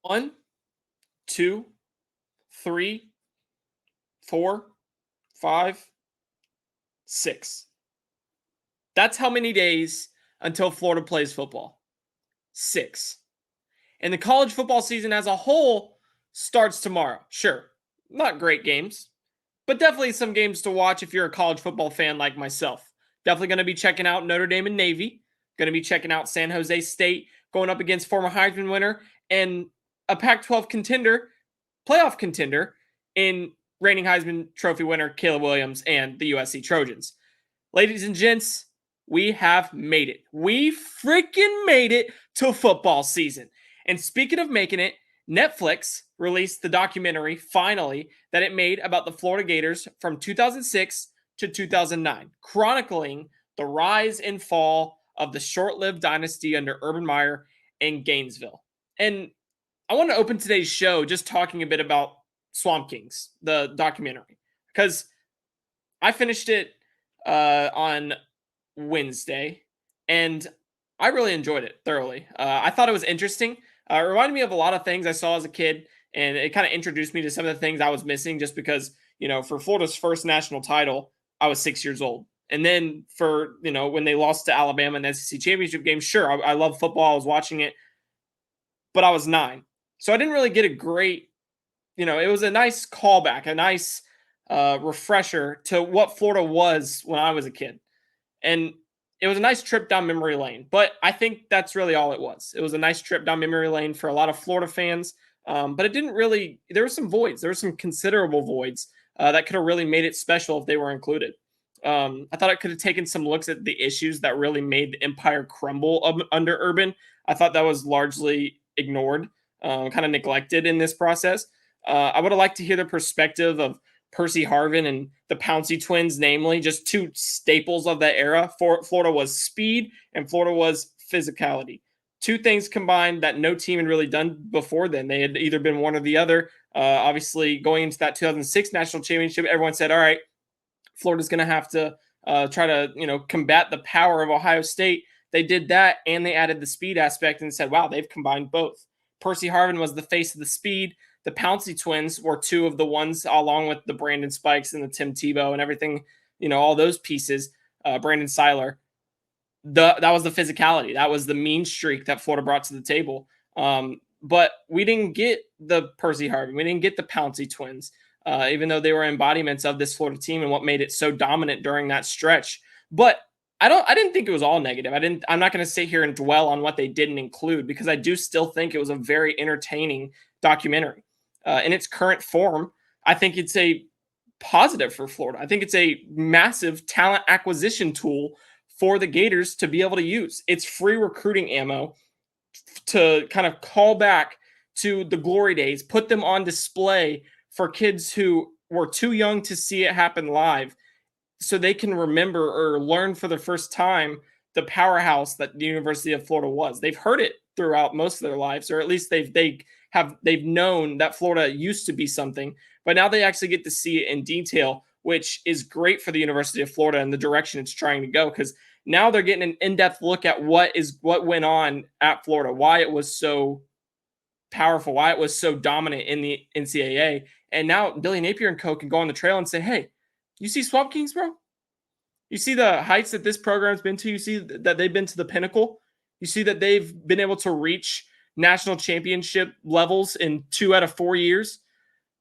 One, two, three, four, five, six. That's how many days until Florida plays football. 6. And the college football season as a whole starts tomorrow. Sure, not great games, but definitely some games to watch if you're a college football fan like myself. Definitely going to be checking out Notre Dame and Navy. Going to be checking out San Jose State going up against former Heisman winner and a Pac-12 contender, playoff contender in reigning Heisman Trophy winner Caleb Williams and the USC Trojans. Ladies and gents, we have made it. We freaking made it to football season. And speaking of making it, Netflix released the documentary, finally, that it made about the Florida Gators from 2006 to 2009, chronicling the rise and fall of the short-lived dynasty under Urban Meyer in Gainesville. And I want to open today's show just talking a bit about Swamp Kings, the documentary, because I finished it on Wednesday, and I really enjoyed it thoroughly. I thought it was interesting. It reminded me of a lot of things I saw as a kid, and it kind of introduced me to some of the things I was missing just because, for Florida's first national title, I was 6 years old. And then for, when they lost to Alabama in the SEC championship game, sure, I love football. I was watching it, but I was 9. So I didn't really get a great, it was a nice callback, a nice refresher to what Florida was when I was a kid. And it was a nice trip down memory lane, but I think that's really all it was. It was a nice trip down memory lane for a lot of Florida fans, but it didn't really, there were some voids. There were some considerable voids that could have really made it special if they were included. I thought it could have taken some looks at the issues that really made the empire crumble under Urban. I thought that was largely ignored, kind of neglected in this process. I would have liked to hear the perspective of Percy Harvin and the Pouncey twins, namely, just two staples of that era. Florida was speed and Florida was physicality. Two things combined that no team had really done before then. They had either been one or the other. Obviously, going into that 2006 national championship, everyone said, all right, Florida's going to have to try to, combat the power of Ohio State. They did that, and they added the speed aspect and said, wow, they've combined both. Percy Harvin was the face of the speed. The Pouncey twins were two of the ones, along with the Brandon Spikes and the Tim Tebow and everything, all those pieces, Brandon Seiler. That was the physicality. That was the mean streak that Florida brought to the table. But we didn't get the Percy Harvin. We didn't get the Pouncey twins, even though they were embodiments of this Florida team and what made it so dominant during that stretch. But I didn't think it was all negative. I'm not going to sit here and dwell on what they didn't include, because I do still think it was a very entertaining documentary. In its current form, I think it's a positive for Florida. I think it's a massive talent acquisition tool for the Gators to be able to use. It's free recruiting ammo to kind of call back to the glory days, put them on display for kids who were too young to see it happen live, so they can remember or learn for the first time the powerhouse that the University of Florida was. They've heard it throughout most of their lives, or at least they've known that Florida used to be something, but now they actually get to see it in detail, which is great for the University of Florida and the direction it's trying to go, because now they're getting an in-depth look at what went on at Florida, why it was so powerful, why it was so dominant in the NCAA. And now Billy Napier and co can go on the trail and say, hey, you see Swamp Kings, bro? You see the heights that this program's been to? You see that they've been to the pinnacle? You see that they've been able to reach national championship levels in 2 out of 4 years?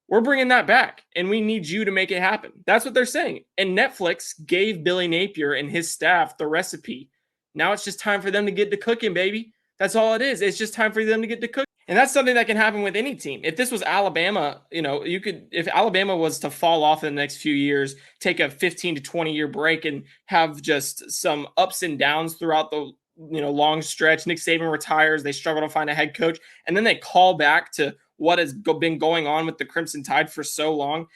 We're bringing that back, and we need you to make it happen. That's what they're saying. And Netflix gave Billy Napier and his staff the recipe. Now it's just time for them to get to cooking, baby. That's all it is. It's just time for them to get to cooking. And that's something that can happen with any team. If this was Alabama, if Alabama was to fall off in the next few years, take a 15 to 20-year break and have just some ups and downs throughout the long stretch. Nick Saban retires. They struggle to find a head coach. And then they call back to what has been going on with the Crimson Tide for so long.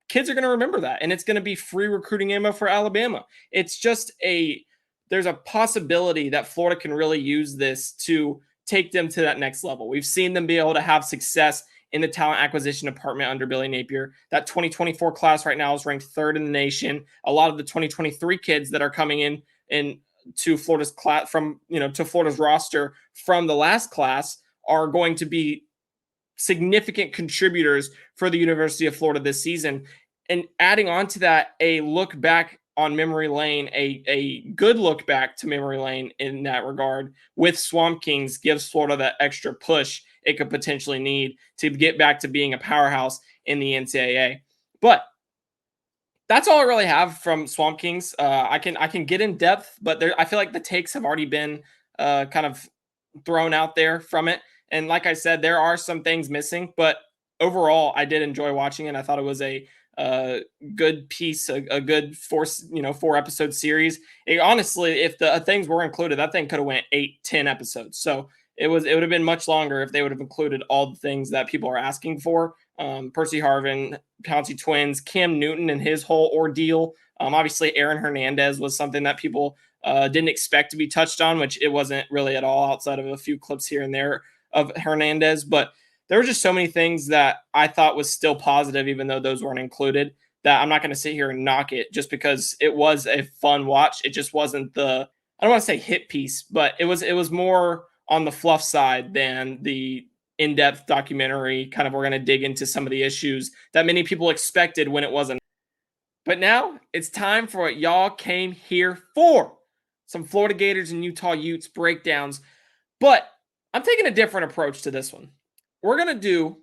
Kids are going to remember that. And it's going to be free recruiting ammo for Alabama. It's just there's a possibility that Florida can really use this to take them to that next level. We've seen them be able to have success in the talent acquisition department under Billy Napier. That 2024 class right now is ranked 3rd in the nation. A lot of the 2023 kids that are coming in to Florida's class to Florida's roster from the last class are going to be significant contributors for the University of Florida this season. And adding on to that, a look back on memory lane, a good look back to memory lane in that regard with Swamp Kings gives Florida that extra push it could potentially need to get back to being a powerhouse in the NCAA. But that's all I really have from Swamp Kings. I can get in depth, but I feel like the takes have already been kind of thrown out there from it. And like I said, there are some things missing, but overall, I did enjoy watching it. I thought it was a good piece, a good 4 episode series. Honestly, if the things were included, that thing could have went 8, 10 episodes. So it would have been much longer if they would have included all the things that people are asking for. Percy Harvin, Pouncey Twins, Cam Newton and his whole ordeal. Obviously, Aaron Hernandez was something that people didn't expect to be touched on, which it wasn't really at all outside of a few clips here and there of Hernandez. But there were just so many things that I thought was still positive, even though those weren't included, that I'm not going to sit here and knock it just because it was a fun watch. It just wasn't I don't want to say hit piece, but it was more on the fluff side than the in-depth documentary. Kind of, we're going to dig into some of the issues that many people expected when it wasn't. But now it's time for what y'all came here for. Some Florida Gators and Utah Utes breakdowns. But I'm taking a different approach to this one. We're going to do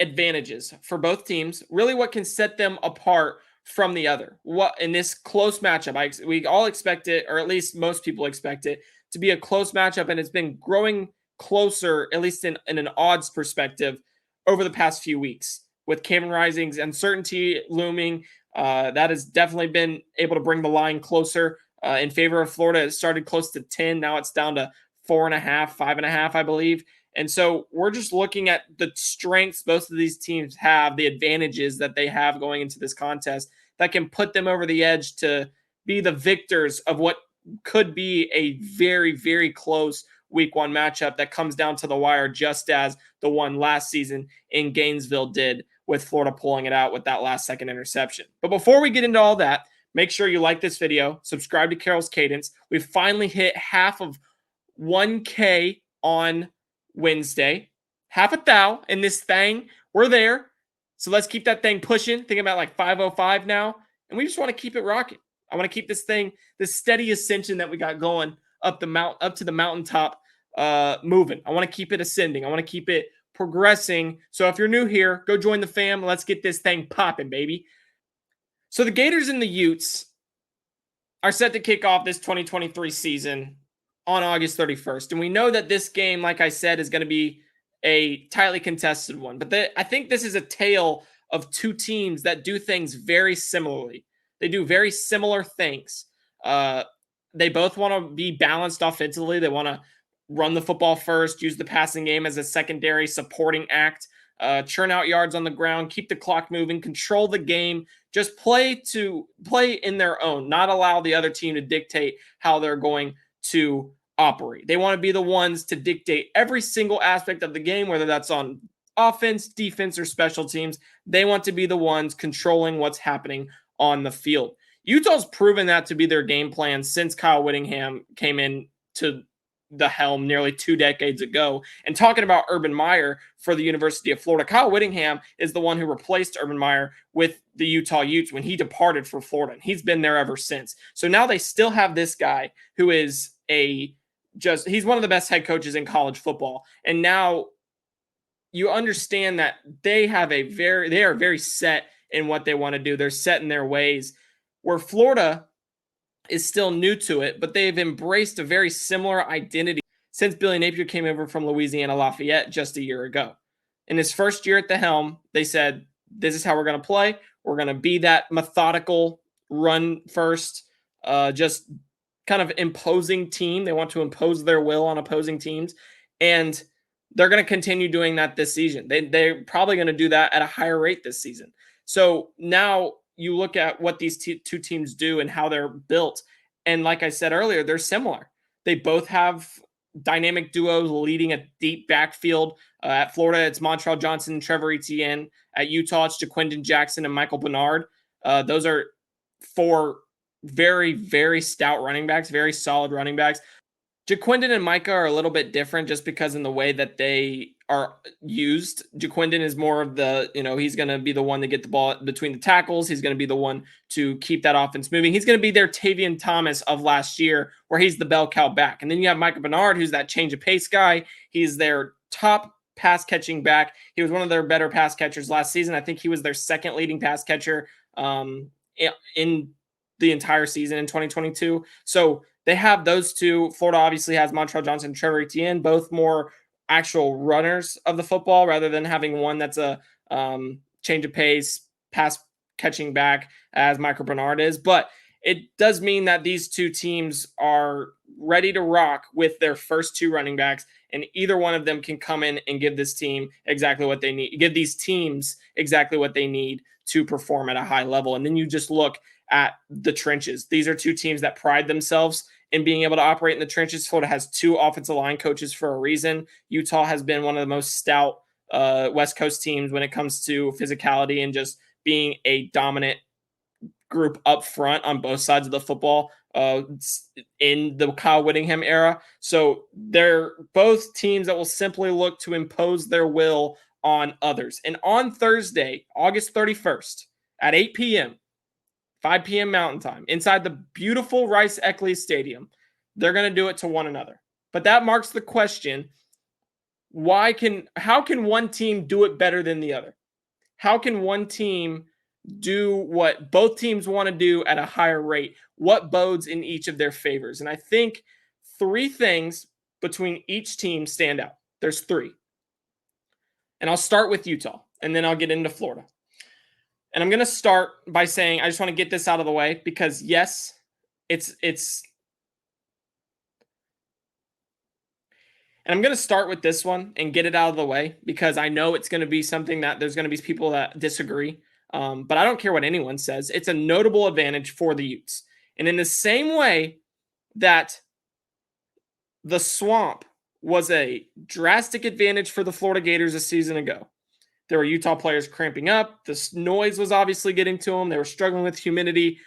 advantages for both teams, really what can set them apart from the other. What in this close matchup, we all expect it, or at least most people expect it, to be a close matchup, and it's been growing closer, at least in an odds perspective, over the past few weeks. With Cameron Rising's uncertainty looming, that has definitely been able to bring the line closer in favor of Florida. It started close to 10. Now it's down to 4.5, 5.5, I believe. And so we're just looking at the strengths both of these teams have, the advantages that they have going into this contest that can put them over the edge to be the victors of what could be a very, very close week 1 matchup that comes down to the wire, just as the one last season in Gainesville did, with Florida pulling it out with that last second interception. But before we get into all that, make sure you like this video, subscribe to CARROLL'S Cadence. We've finally hit half of 1K on Wednesday, half a thou in this thing. We're there. So let's keep that thing pushing. Thinking about like 505 now. And we just want to keep it rocking. I want to keep this steady ascension that we got going up to the mountaintop moving. I want to keep it ascending. I want to keep it progressing. So if you're new here, go join the fam. Let's get this thing popping, baby. So the Gators and the Utes are set to kick off this 2023 season on August 31st. And we know that this game, like I said, is going to be a tightly contested one. But I think this is a tale of two teams that do things very similarly. They do very similar things. They both want to be balanced offensively. They want to run the football first, use the passing game as a secondary supporting act, churn out yards on the ground, keep the clock moving, control the game, just play in their own, not allow the other team to dictate how they're going to operate. They want to be the ones to dictate every single aspect of the game, whether that's on offense, defense, or special teams. They want to be the ones controlling what's happening on the field. Utah's proven that to be their game plan since Kyle Whittingham came in to the helm nearly 2 decades ago. And talking about Urban Meyer for the University of Florida, Kyle Whittingham is the one who replaced Urban Meyer with the Utah Utes when he departed for Florida. And he's been there ever since. So now they still have this guy who is he's one of the best head coaches in college football. And now you understand that they are very set in what they want to do. They're set in their ways, where Florida is still new to it, but they've embraced a very similar identity since Billy Napier came over from Louisiana Lafayette just a year ago. In his first year at the helm, they said, this is how we're going to play. We're going to be that methodical run first, just kind of imposing team. They want to impose their will on opposing teams. And they're going to continue doing that this season. They're probably going to do that at a higher rate this season. So now you look at what these two teams do and how they're built. And like I said earlier, they're similar. They both have dynamic duos leading a deep backfield. At Florida, it's Montrell Johnson and Trevor Etienne. At Utah, it's Jaquindon Jackson and Michael Bernard. Those are 4 very, very stout running backs, very solid running backs. Jaquindon and Micah are a little bit different just because in the way that they are used. Jaquindon is more of the, he's going to be the one to get the ball between the tackles. He's going to be the one to keep that offense moving. He's going to be their Tavian Thomas of last year, where he's the bell cow back. And then you have Michael Bernard, who's that change of pace guy. He's their top pass catching back. He was one of their better pass catchers last season. I think he was their second leading pass catcher in the entire season in 2022. So they have those two. Florida obviously has Montrell Johnson and Trevor Etienne, both more actual runners of the football rather than having one that's a change of pace, pass catching back as Michael Bernard is. But it does mean that these two teams are ready to rock with their first two running backs, and either one of them can come in and give this team exactly what they need, give these teams exactly what they need to perform at a high level. And then you just look at the trenches. These are two teams that pride themselves in being able to operate in the trenches. Florida has two offensive line coaches for a reason. Utah has been one of the most stout West Coast teams when it comes to physicality and just being a dominant group up front on both sides of the football in the Kyle Whittingham era. So they're both teams that will simply look to impose their will on others. And on Thursday, August 31st at 8 p.m., 5 p.m. Mountain Time, inside the beautiful Rice-Eccles Stadium, they're going to do it to one another. But that marks the question, how can one team do it better than the other? How can one team do what both teams want to do at a higher rate? What bodes in each of their favors? And I think three things between each team stand out. There's three. And I'll start with Utah, and then I'll get into Florida. And I'm going to start by saying, I just want to get this out of the way because, yes, and I'm going to start with this one and get it out of the way because I know it's going to be something that there's going to be people that disagree. But I don't care what anyone says. It's a notable advantage for the Utes. And in the same way that the Swamp was a drastic advantage for the Florida Gators a season ago, there were Utah players cramping up. The noise was obviously getting to them. They were struggling with humidity.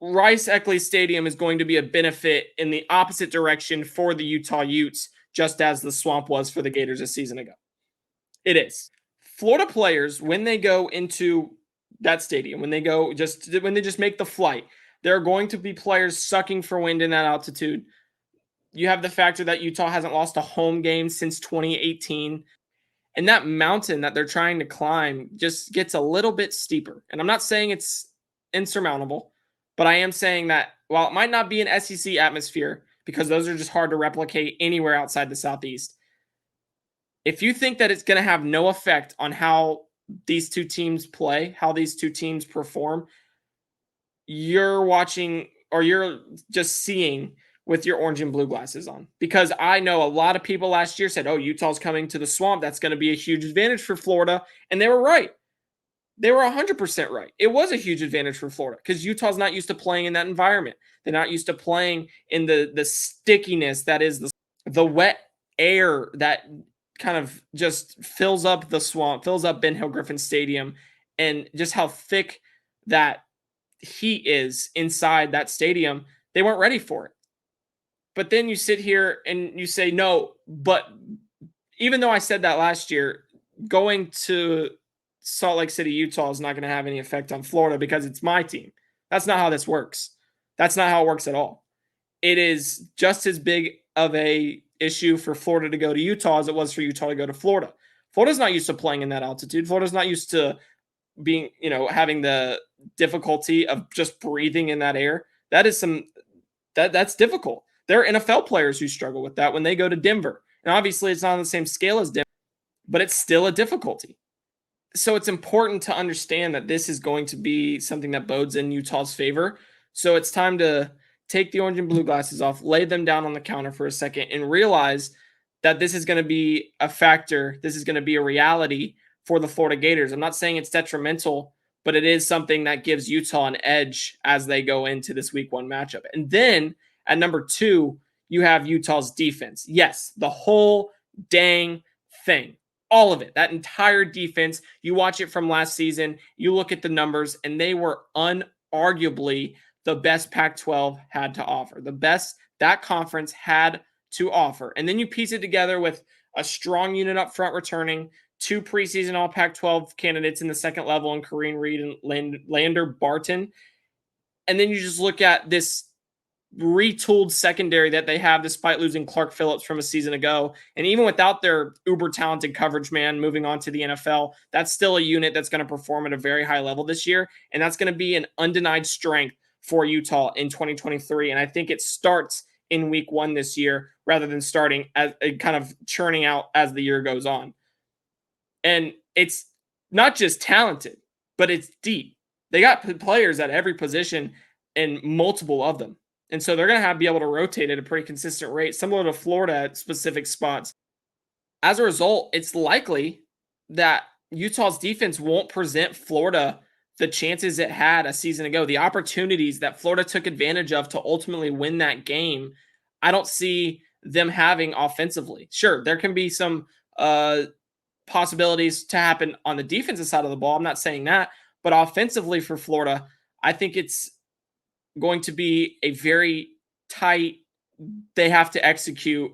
Rice-Eccles Stadium is going to be a benefit in the opposite direction for the Utah Utes, just as the Swamp was for the Gators a season ago. It is. Florida players, when they go into that stadium, when they just make the flight, there are going to be players sucking for wind in that altitude. You have the factor that Utah hasn't lost a home game since 2018. And that mountain that they're trying to climb just gets a little bit steeper. And I'm not saying it's insurmountable, but I am saying that while it might not be an SEC atmosphere, because those are just hard to replicate anywhere outside the Southeast, if you think that it's going to have no effect on how these two teams play, how these two teams perform, you're watching or you're just seeing with your orange and blue glasses on. Because I know a lot of people last year said, oh, Utah's coming to the Swamp. That's going to be a huge advantage for Florida. And they were right. They were 100% right. It was a huge advantage for Florida because Utah's not used to playing in that environment. They're not used to playing in the stickiness that is the wet air that kind of just fills up the Swamp, fills up Ben Hill Griffin Stadium, and just how thick that heat is inside that stadium. They weren't ready for it. But then you sit here and you say, no, but even though I said that last year, going to Salt Lake City, Utah is not going to have any effect on Florida because it's my team. That's not how this works. That's not how it works at all. It is just as big of a issue for Florida to go to Utah as it was for Utah to go to Florida. Florida's not used to playing in that altitude. Florida's not used to being, having the difficulty of just breathing in that air. That's difficult. There are NFL players who struggle with that when they go to Denver. And obviously it's not on the same scale as Denver, but it's still a difficulty. So it's important to understand that this is going to be something that bodes in Utah's favor. So it's time to take the orange and blue glasses off, lay them down on the counter for a second, and realize that this is going to be a factor. This is going to be a reality for the Florida Gators. I'm not saying it's detrimental, but it is something that gives Utah an edge as they go into this week 1 matchup. And then at number 2, you have Utah's defense. Yes, the whole dang thing. All of it, that entire defense. You watch it from last season, you look at the numbers, and they were unarguably the best Pac-12 had to offer. The best that conference had to offer. And then you piece it together with a strong unit up front returning, two preseason All Pac-12 candidates in the second level in Kareem Reed and Lander Barton. And then you just look at this retooled secondary that they have despite losing Clark Phillips from a season ago. And even without their uber talented coverage man moving on to the NFL, that's still a unit that's going to perform at a very high level this year. And that's going to be an undenied strength for Utah in 2023. And I think it starts in week 1 this year rather than starting as kind of churning out as the year goes on. And it's not just talented, but it's deep. They got players at every position and multiple of them. And so they're going to be able to rotate at a pretty consistent rate, similar to Florida at specific spots. As a result, it's likely that Utah's defense won't present Florida the chances it had a season ago, the opportunities that Florida took advantage of to ultimately win that game. I don't see them having offensively. Sure, there can be some possibilities to happen on the defensive side of the ball. I'm not saying that, but offensively for Florida, I think it's going to be a very tight, they have to execute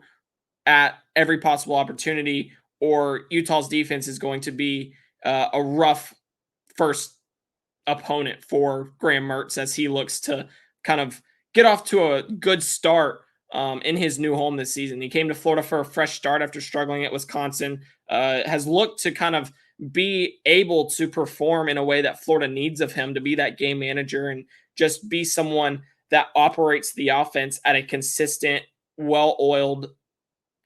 at every possible opportunity, or Utah's defense is going to be a rough first opponent for Graham Mertz as he looks to kind of get off to a good start in his new home this season. He came to Florida for a fresh start after struggling at Wisconsin, has looked to kind of be able to perform in a way that Florida needs of him, to be that game manager and just be someone that operates the offense at a consistent, well-oiled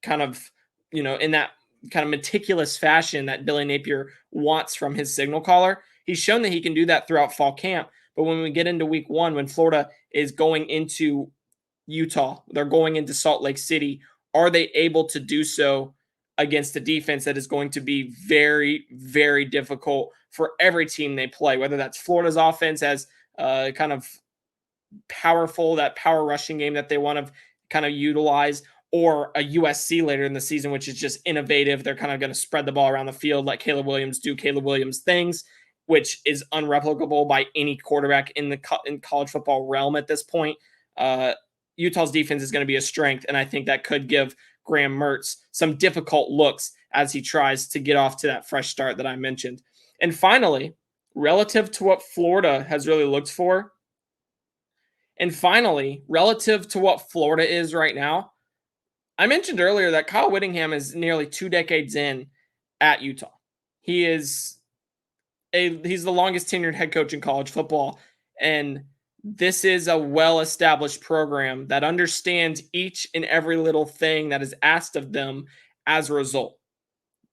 kind of, in that kind of meticulous fashion that Billy Napier wants from his signal caller. He's shown that he can do that throughout fall camp. But when we get into week 1, when Florida is going into Utah, they're going into Salt Lake City, are they able to do so against a defense that is going to be very, very difficult for every team they play, whether that's Florida's offense as kind of powerful, that power rushing game that they want to kind of utilize, or a USC later in the season, which is just innovative. They're kind of going to spread the ball around the field like Caleb Williams do Caleb Williams things, which is unreplicable by any quarterback in college football realm at this point. Utah's defense is going to be a strength, and I think that could give Graham Mertz some difficult looks as he tries to get off to that fresh start that I mentioned. And finally, relative to what Florida has really looked for, and finally, relative to what Florida is right now, I mentioned earlier that Kyle Whittingham is nearly 2 decades in at Utah. He's the longest tenured head coach in college football, and this is a well-established program that understands each and every little thing that is asked of them as a result.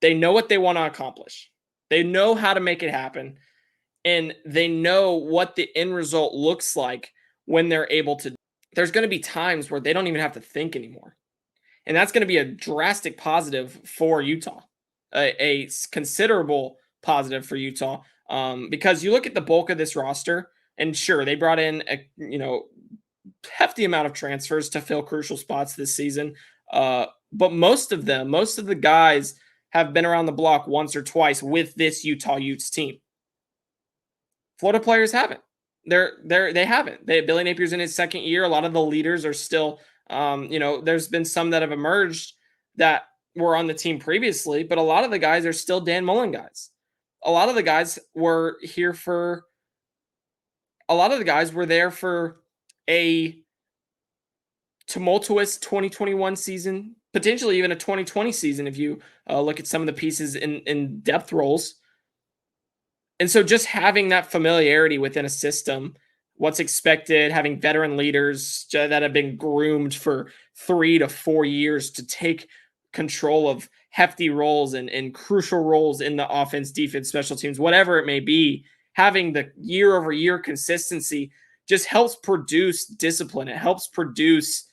They know what they want to accomplish. They know how to make it happen, and they know what the end result looks like when they're able to. There's going to be times where they don't even have to think anymore. And that's going to be a drastic positive for Utah, a considerable positive for Utah, because you look at the bulk of this roster, and sure, they brought in a hefty amount of transfers to fill crucial spots this season, but most of the guys have been around the block once or twice with this Utah Utes team. Florida players haven't. They haven't. Billy Napier's in his second year. A lot of the leaders are still. There's been some that have emerged that were on the team previously, but a lot of the guys are still Dan Mullen guys. A lot of the guys were there for a tumultuous 2021 season, potentially even a 2020 season if you look at some of the pieces in depth roles. And so just having that familiarity within a system, what's expected, having veteran leaders that have been groomed for 3 to 4 years to take control of hefty roles and crucial roles in the offense, defense, special teams, whatever it may be, having the year over year consistency just helps produce discipline. It helps produce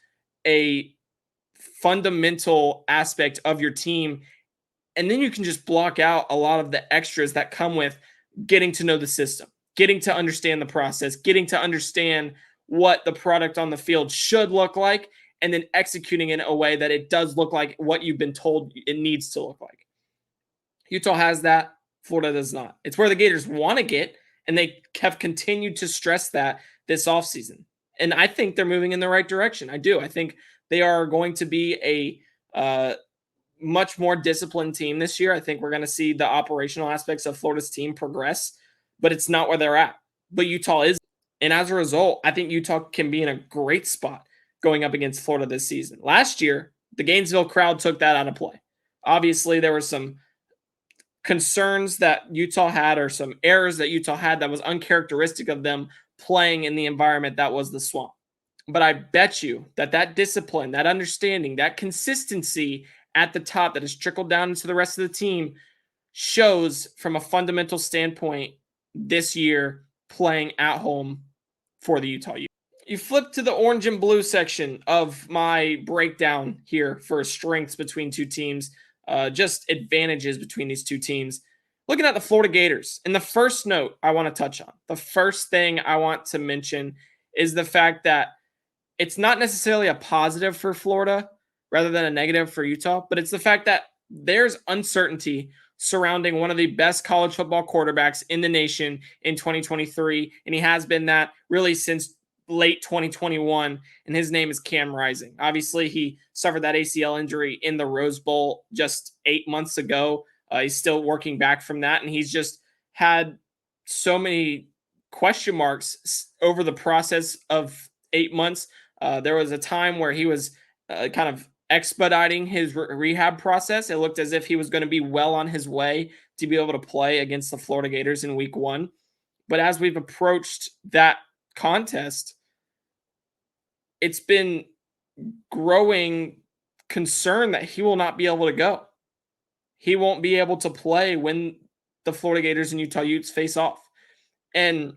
a fundamental aspect of your team. And then you can just block out a lot of the extras that come with getting to know the system, getting to understand the process, getting to understand what the product on the field should look like, and then executing in a way that it does look like what you've been told it needs to look like. Utah has that. Florida does not. It's where the Gators want to get, and they have continued to stress that this offseason. And I think they're moving in the right direction. I do. I think they are going to be much more disciplined team this year. I think we're going to see the operational aspects of Florida's team progress, but it's not where they're at. But Utah is. And as a result, I think Utah can be in a great spot going up against Florida this season. Last year, the Gainesville crowd took that out of play. Obviously, there were some concerns that Utah had or some errors that Utah had that was uncharacteristic of them playing in the environment that was the Swamp. But I bet you that that discipline, that understanding, that consistency at the top that has trickled down into the rest of the team shows from a fundamental standpoint this year playing at home for the Utah Utes. You flip to the orange and blue section of my breakdown here for strengths between two teams, just advantages between these two teams. Looking at the Florida Gators, and the first note I want to touch on, the first thing I want to mention is the fact that it's not necessarily a positive for Florida rather than a negative for Utah, but it's the fact that there's uncertainty surrounding one of the best college football quarterbacks in the nation in 2023, and he has been that really since late 2021, and his name is Cam Rising. Obviously, he suffered that ACL injury in the Rose Bowl just 8 months ago. He's still working back from that, and he's just had so many question marks over the process of 8 months. There was a time where he was kind of expediting his rehab process. It looked as if he was going to be well on his way to be able to play against the Florida Gators in week 1. But as we've approached that contest, it's been growing concern that he will not be able to go. He won't be able to play when the Florida Gators and Utah Utes face off. And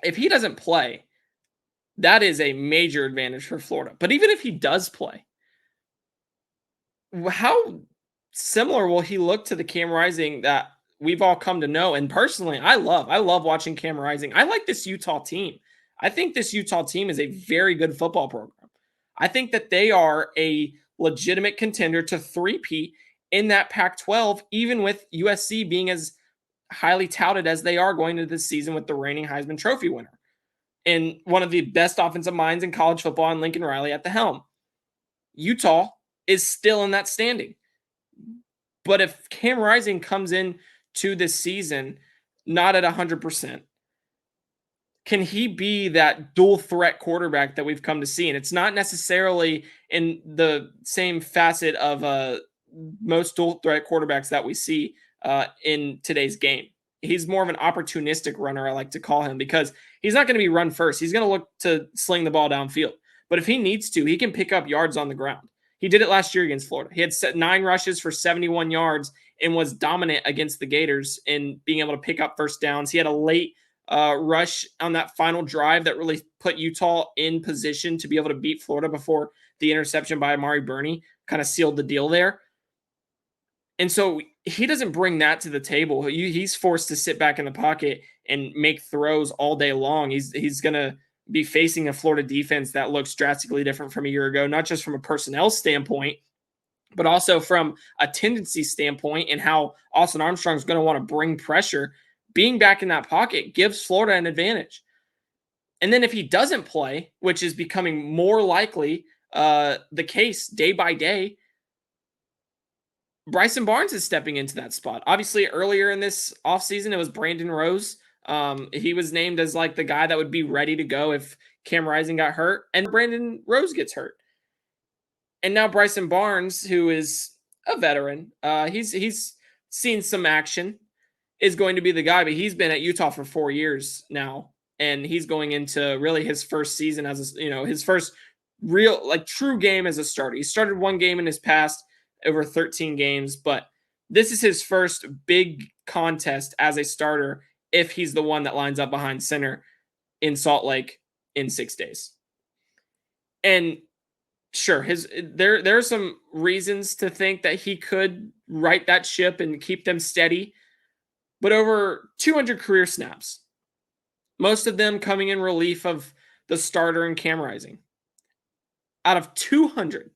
if he doesn't play, that is a major advantage for Florida. But even if he does play, how similar will he look to the Cam Rising that we've all come to know? And personally, I love watching Cam Rising. I like this Utah team. I think this Utah team is a very good football program. I think that they are a legitimate contender to three-peat in that Pac-12, even with USC being as highly touted as they are going into this season with the reigning Heisman Trophy winner and one of the best offensive minds in college football in Lincoln Riley at the helm. Utah is still in that standing. But if Cam Rising comes in to this season not at 100%, can he be that dual threat quarterback that we've come to see? And it's not necessarily in the same facet of most dual threat quarterbacks that we see in today's game. He's more of an opportunistic runner, I like to call him, because he's not going to be run first. He's going to look to sling the ball downfield. But if he needs to, he can pick up yards on the ground. He did it last year against Florida. He had 9 rushes for 71 yards and was dominant against the Gators in being able to pick up first downs. He had a late rush on that final drive that really put Utah in position to be able to beat Florida before the interception by Amari Burney kind of sealed the deal there. And so he doesn't bring that to the table. He's forced to sit back in the pocket and make throws all day long. He's going to be facing a Florida defense that looks drastically different from a year ago, not just from a personnel standpoint, but also from a tendency standpoint and how Austin Armstrong is going to want to bring pressure. Being back in that pocket gives Florida an advantage. And then if he doesn't play, which is becoming more likely the case day by day, Bryson Barnes is stepping into that spot. Obviously, earlier in this offseason, it was Brandon Rose. He was named as like the guy that would be ready to go if Cam Rising got hurt and Brandon Rose gets hurt. And now Bryson Barnes, who is a veteran, he's seen some action, is going to be the guy, but he's been at Utah for 4 years now. And he's going into really his first season as his first real, like, true game as a starter. He started one game in his past over 13 games, but this is his first big contest as a starter if he's the one that lines up behind center in Salt Lake in 6 days. And sure, there are some reasons to think that he could right that ship and keep them steady, but over 200 career snaps, most of them coming in relief of the starter and Cam Rising. Out of 200,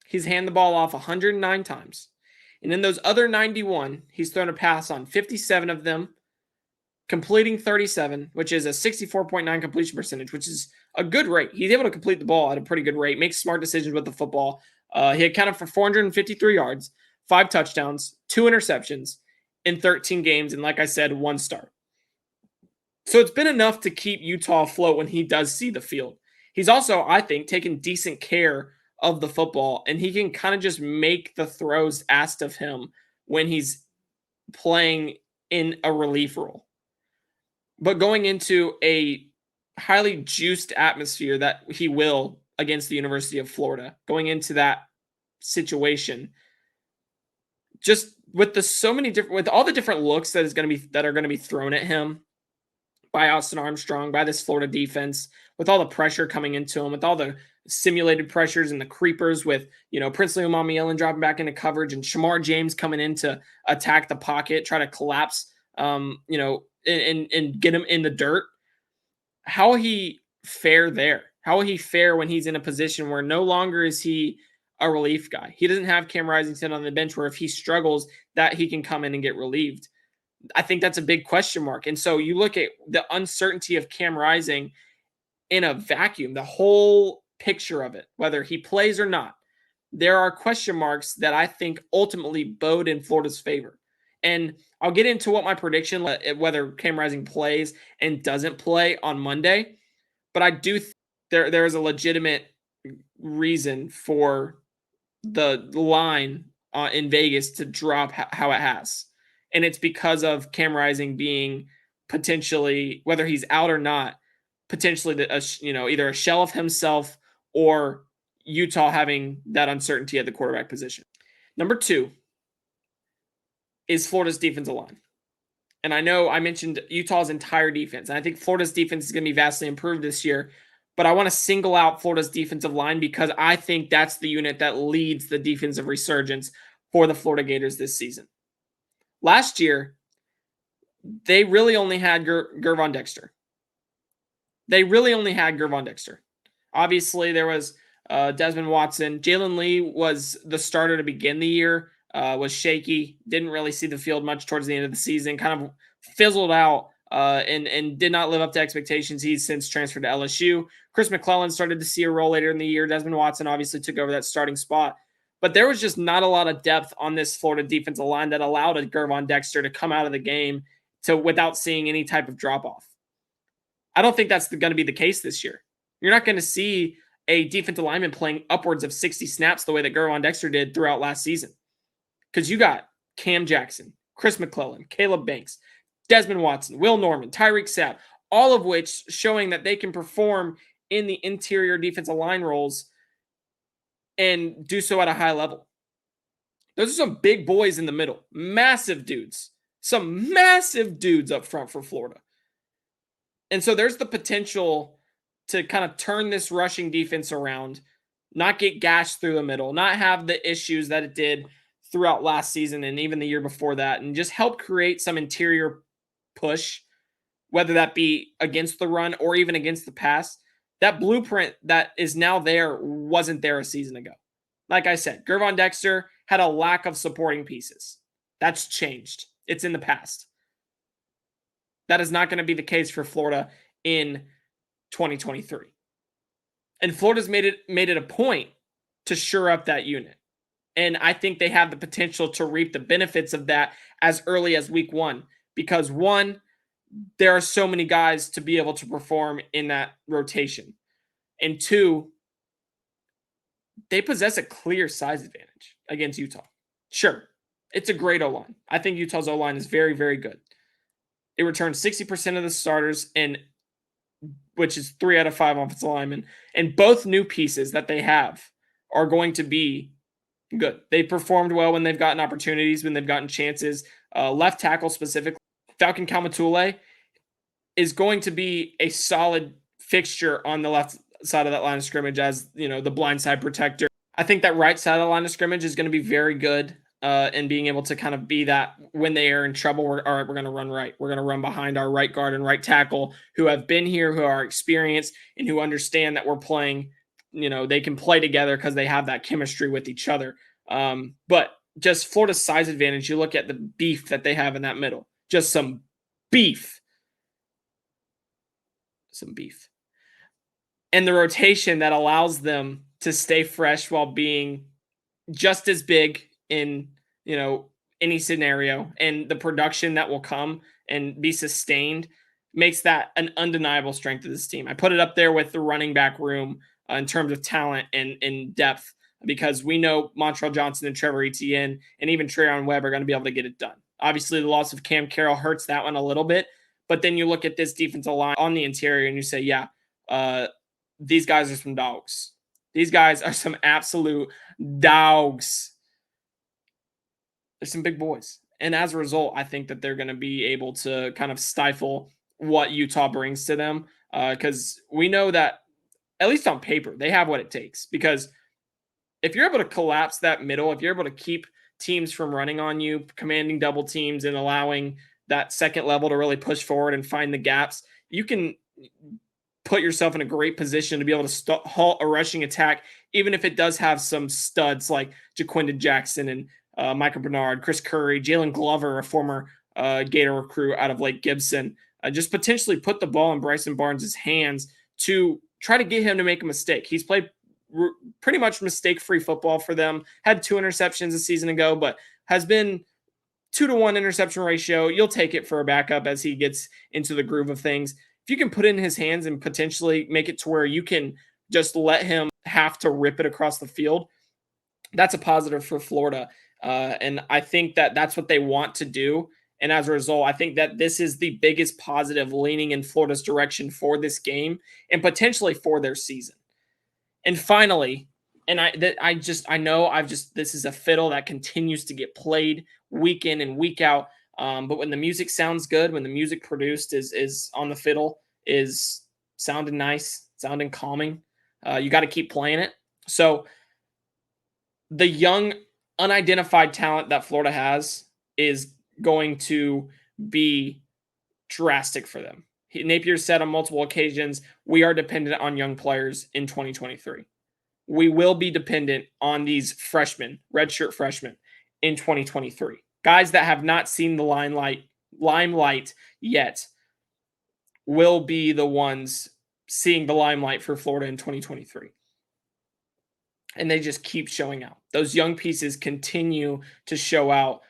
he's handed the ball off 109 times. And in those other 91, he's thrown a pass on 57 of them, completing 37, which is a 64.9 completion percentage, which is a good rate. He's able to complete the ball at a pretty good rate, makes smart decisions with the football. He accounted for 453 yards, 5 touchdowns, 2 interceptions in 13 games, and like I said, 1 start. So it's been enough to keep Utah afloat when he does see the field. He's also, I think, taken decent care of the football, and he can kind of just make the throws asked of him when he's playing in a relief role. But going into a highly juiced atmosphere that he will against the University of Florida, going into that situation, just with with all the different looks that are going to be thrown at him by Austin Armstrong, by this Florida defense, with all the pressure coming into him, with all the simulated pressures and the creepers with, Princely Omamielen dropping back into coverage and Shamar James coming in to attack the pocket, try to collapse, and get him in the dirt. How will he fare there? How will he fare when he's in a position where no longer is he a relief guy? He doesn't have Cam Risington on the bench where if he struggles that he can come in and get relieved. I think that's a big question mark. And so you look at the uncertainty of Cam Rising in a vacuum, the whole picture of it, whether he plays or not, there are question marks that I think ultimately bode in Florida's favor. And I'll get into what my prediction, whether Cam Rising plays and doesn't play on Monday, but I do think there is a legitimate reason for the line in Vegas to drop how it has. And it's because of Cam Rising being potentially, whether he's out or not, potentially either a shell of himself or Utah having that uncertainty at the quarterback position. Number 2 is Florida's defensive line. And I know I mentioned Utah's entire defense, and I think Florida's defense is going to be vastly improved this year, but I want to single out Florida's defensive line because I think that's the unit that leads the defensive resurgence for the Florida Gators this season. Last year, they really only had Gervon Dexter. Obviously, there was Desmond Watson. Jalen Lee was the starter to begin the year, was shaky, didn't really see the field much towards the end of the season, kind of fizzled out and did not live up to expectations. He's since transferred to LSU. Chris McClellan started to see a role later in the year. Desmond Watson obviously took over that starting spot. But there was just not a lot of depth on this Florida defensive line that allowed a Gervon Dexter to come out of the game without seeing any type of drop-off. I don't think that's going to be the case this year. You're not going to see a defensive lineman playing upwards of 60 snaps the way that Gervon Dexter did throughout last season. Because you got Cam Jackson, Chris McClellan, Caleb Banks, Desmond Watson, Will Norman, Tyreek Sapp, all of which showing that they can perform in the interior defensive line roles and do so at a high level. Those are some big boys in the middle. Massive dudes. Some massive dudes up front for Florida. And so there's the potential to kind of turn this rushing defense around, not get gashed through the middle, not have the issues that it did throughout last season and even the year before that, and just help create some interior push, whether that be against the run or even against the pass. That blueprint that is now there wasn't there a season ago. Like I said, Gervon Dexter had a lack of supporting pieces. That's changed. It's in the past. That is not going to be the case for Florida in 2023. And Florida's made it a point to shore up that unit. And I think they have the potential to reap the benefits of that as early as week 1. Because 1, there are so many guys to be able to perform in that rotation. And 2, they possess a clear size advantage against Utah. Sure, it's a great O-line. I think Utah's O-line is very, very good. It returns 60% of the starters, which is 3 out of 5 offensive linemen. And both new pieces that they have are going to be good. They performed well when they've gotten opportunities, when they've gotten chances. Left tackle specifically, Falcon Kaumatule is going to be a solid fixture on the left side of that line of scrimmage as, the blindside protector. I think that right side of the line of scrimmage is going to be very good in being able to kind of be that when they are in trouble, we're going to run right. We're going to run behind our right guard and right tackle who have been here, who are experienced, and who understand that we're playing, they can play together because they have that chemistry with each other. But just Florida's size advantage, you look at the beef that they have in that middle. Just some beef. And the rotation that allows them to stay fresh while being just as big in, any scenario, and the production that will come and be sustained makes that an undeniable strength of this team. I put it up there with the running back room in terms of talent and in depth, because we know Montreal Johnson and Trevor Etienne and even Trayon Webb are going to be able to get it done. Obviously, the loss of Cam Carroll hurts that one a little bit, but then you look at this defensive line on the interior and you say, yeah, these guys are some dogs. These guys are some absolute dogs. They're some big boys. And as a result, I think that they're going to be able to kind of stifle what Utah brings to them, because we know that, at least on paper, they have what it takes. Because if you're able to collapse that middle, if you're able to keep teams from running on you, commanding double teams, and allowing that second level to really push forward and find the gaps, you can put yourself in a great position to be able to halt a rushing attack, even if it does have some studs like Jaquindon Jackson and Michael Bernard, Chris Curry, Jalen Glover, a former Gator recruit out of Lake Gibson. Just potentially put the ball in Bryson Barnes' hands to try to get him to make a mistake. He's played pretty much mistake-free football for them. Had 2 interceptions a season ago, but has been 2-to-1 interception ratio. You'll take it for a backup as he gets into the groove of things. If you can put it in his hands and potentially make it to where you can just let him have to rip it across the field, that's a positive for Florida. And I think that that's what they want to do. And as a result, I think that this is the biggest positive leaning in Florida's direction for this game and potentially for their season. And finally, and I know this is a fiddle that continues to get played week in and week out. But when the music sounds good, when the music produced is on the fiddle, is sounding nice, sounding calming, you got to keep playing it. So the young, unidentified talent that Florida has is going to be drastic for them. Napier said on multiple occasions, we are dependent on young players in 2023. We will be dependent on these freshmen, redshirt freshmen, in 2023. Guys that have not seen the limelight yet will be the ones seeing the limelight for Florida in 2023. And they just keep showing out. Those young pieces continue to show out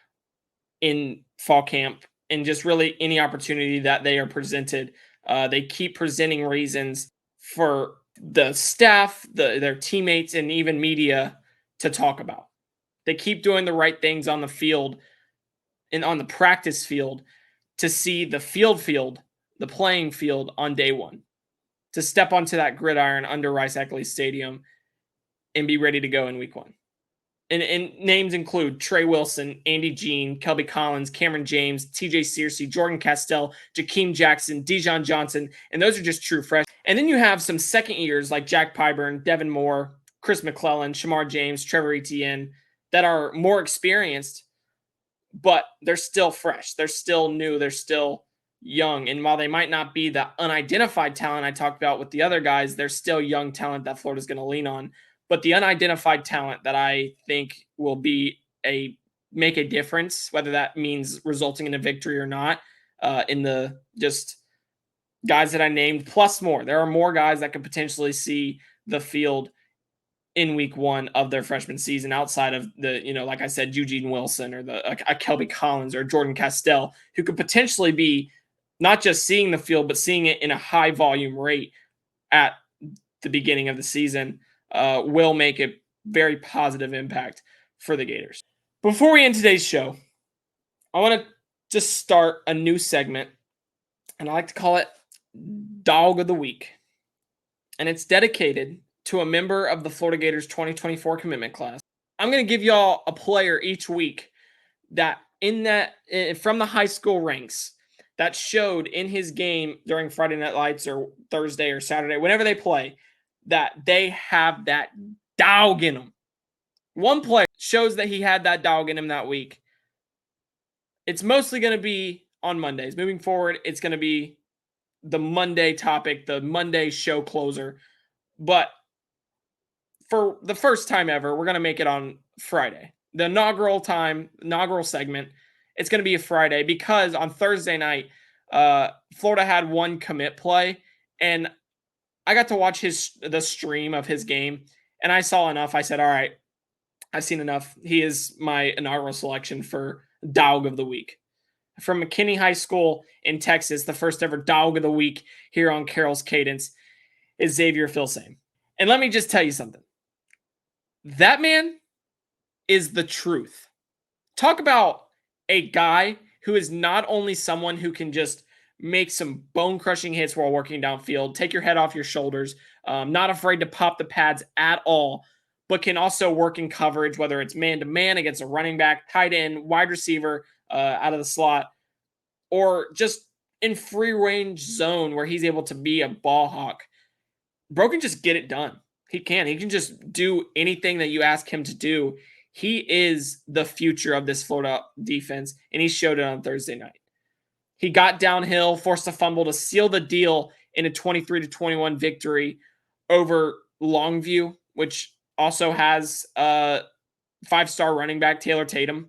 in fall camp and just really any opportunity that they are presented. They keep presenting reasons for the staff, their teammates, and even media to talk about. They keep doing the right things on the field and on the practice field to see the field, the playing field on day one, to step onto that gridiron under Rice-Eccles Stadium and be ready to go in week one. And names include Trey Wilson, Andy Jean, Kelby Collins, Cameron James, TJ Searcy, Jordan Castell, Jakeem Jackson, Dijon Johnson, and those are just true fresh. And then you have some second years like Jack Pyburn, Devin Moore, Chris McClellan, Shamar James, Trevor Etienne that are more experienced, but they're still fresh. They're still new. They're still young. And while they might not be the unidentified talent I talked about with the other guys, they're still young talent that Florida's going to lean on. But the unidentified talent that I think will make a difference, whether that means resulting in a victory or not, in the just guys that I named, plus more. There are more guys that could potentially see the field in week one of their freshman season outside of the, like I said, Eugene Wilson or a Kelby Collins or Jordan Castell, who could potentially be not just seeing the field, but seeing it in a high volume rate at the beginning of the season. Will make a very positive impact for the Gators. Before we end today's show, I want to just start a new segment, and I like to call it Dog of the Week. And it's dedicated to a member of the Florida Gators 2024 commitment class. I'm going to give y'all a player each week that from the high school ranks that showed in his game during Friday Night Lights or Thursday or Saturday, whenever they play, that they have that dog in them. One player shows that he had that dog in him that week. It's mostly going to be on Mondays. Moving forward, it's going to be the Monday topic, the Monday show closer. But for the first time ever, we're going to make it on Friday. The inaugural segment, it's going to be a Friday because on Thursday night, Florida had one commit play, and I got to watch the stream of his game, and I saw enough. I said, all right, I've seen enough. He is my inaugural selection for Dog of the Week. From McKinney High School in Texas, the first ever Dog of the Week here on Carroll's Cadence is Xavier Filsaime. And let me just tell you something. That man is the truth. Talk about a guy who is not only someone who can just make some bone crushing hits while working downfield, take your head off your shoulders, not afraid to pop the pads at all, but can also work in coverage, whether it's man to man against a running back, tight end, wide receiver out of the slot, or just in free range zone where he's able to be a ball hawk. Bro can just get it done. He can. He can just do anything that you ask him to do. He is the future of this Florida defense, and he showed it on Thursday night. He got downhill, forced a fumble to seal the deal in a 23-21 victory over Longview, which also has a 5-star running back, Taylor Tatum.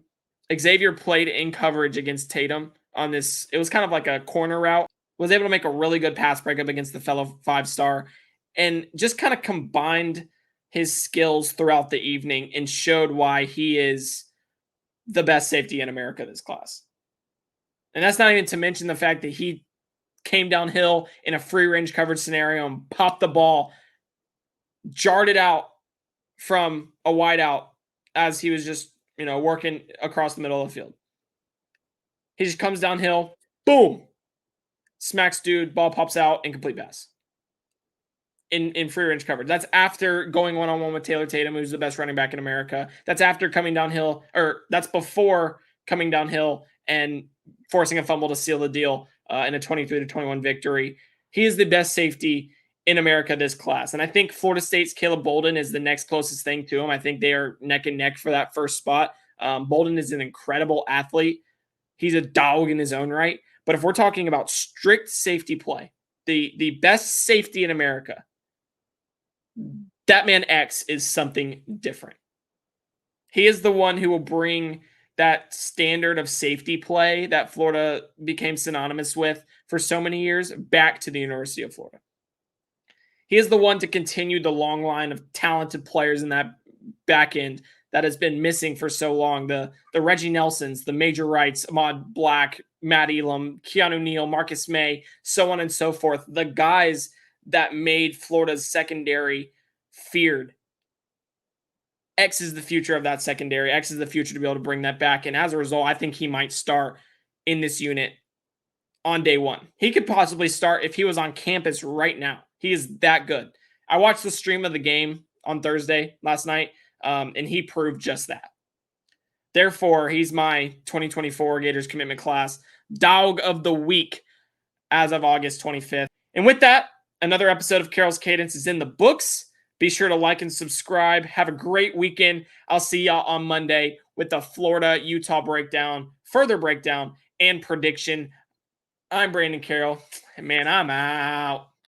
Xavier played in coverage against Tatum on this. It was kind of like a corner route. Was able to make a really good pass breakup against the fellow 5-star and just kind of combined his skills throughout the evening and showed why he is the best safety in America this class. And that's not even to mention the fact that he came downhill in a free range coverage scenario and popped the ball, jarred it out from a wideout as he was just, working across the middle of the field. He just comes downhill, boom, smacks dude, ball pops out, incomplete pass. In free range coverage. That's after going one-on-one with Taylor Tatum, who's the best running back in America. That's after coming downhill, or that's before coming downhill and forcing a fumble to seal the deal in a 23-21 victory. He is the best safety in America this class. And I think Florida State's Caleb Bolden is the next closest thing to him. I think they are neck and neck for that first spot. Bolden is an incredible athlete. He's a dog in his own right. But if we're talking about strict safety play, the best safety in America, that man X is something different. He is the one who will bring that standard of safety play that Florida became synonymous with for so many years back to the University of Florida. He is the one to continue the long line of talented players in that back end that has been missing for so long. The Reggie Nelsons, the Major Wrights, Ahmad Black, Matt Elam, Keanu Neal, Marcus May, so on and so forth. The guys that made Florida's secondary feared. X is the future of that secondary. X is the future to be able to bring that back. And as a result, I think he might start in this unit on day one. He could possibly start if he was on campus right now. He is that good. I watched the stream of the game on Thursday last night, and he proved just that. Therefore, he's my 2024 Gators commitment class Dog of the Week as of August 25th. And with that, another episode of Carroll's Cadence is in the books. Be sure to like and subscribe. Have a great weekend. I'll see y'all on Monday with the Florida-Utah breakdown, further breakdown, and prediction. I'm Brandon Carroll. And man, I'm out.